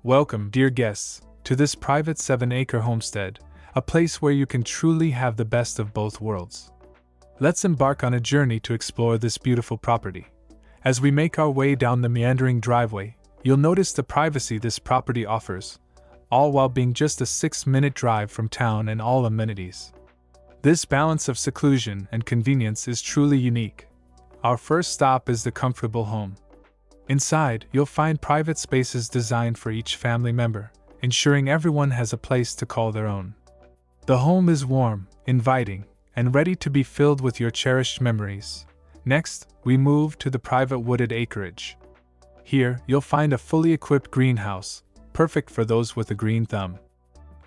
Welcome, dear guests, to this private 7-acre homestead, a place where you can truly have the best of both worlds. Let's embark on a journey to explore this beautiful property. As we make our way down the meandering driveway, you'll notice the privacy this property offers, all while being just a 6-minute drive from town and all amenities. This balance of seclusion and convenience is truly unique. Our first stop is the comfortable home. Inside, you'll find private spaces designed for each family member, ensuring everyone has a place to call their own. The home is warm, inviting, and ready to be filled with your cherished memories. Next, we move to the private wooded acreage. Here, you'll find a fully equipped greenhouse, perfect for those with a green thumb.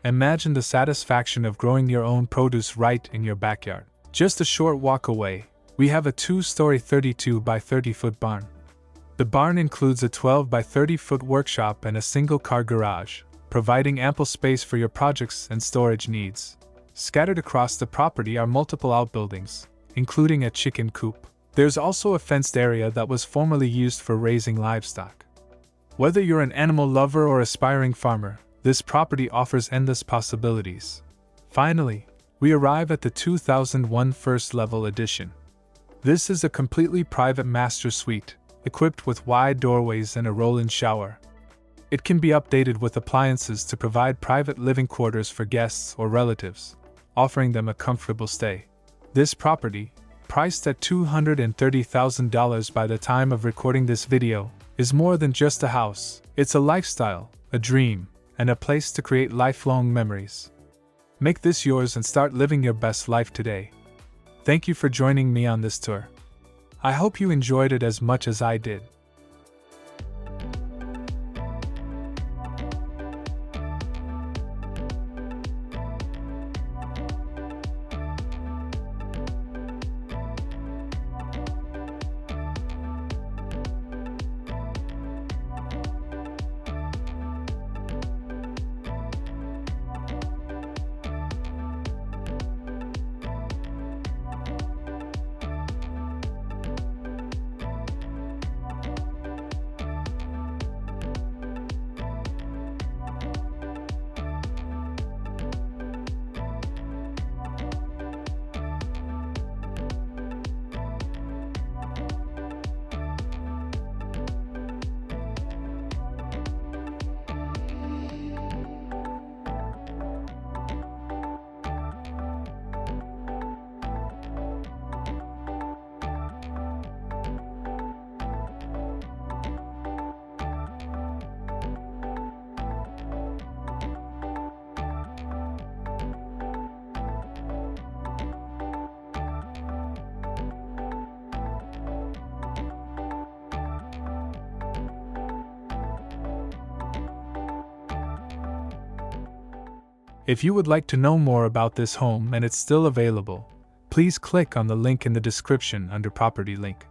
Imagine the satisfaction of growing your own produce right in your backyard. Just a short walk away, we have a 2-story 32 by 30 foot barn. The barn includes a 12 by 30 foot workshop and a single-car garage, providing ample space for your projects and storage needs. Scattered across the property are multiple outbuildings, including a chicken coop. There's also a fenced area that was formerly used for raising livestock. Whether you're an animal lover or aspiring farmer, this property offers endless possibilities. Finally, we arrive at the 2001 first-level addition. This is a completely private master suite, equipped with wide doorways and a roll-in shower. It can be updated with appliances to provide private living quarters for guests or relatives, offering them a comfortable stay. This property, priced at $230,000 by the time of recording this video, is more than just a house. It's a lifestyle, a dream, and a place to create lifelong memories. Make this yours and start living your best life today. Thank you for joining me on this tour. I hope you enjoyed it as much as I did. If you would like to know more about this home and it's still available, please click on the link in the description under Property Link.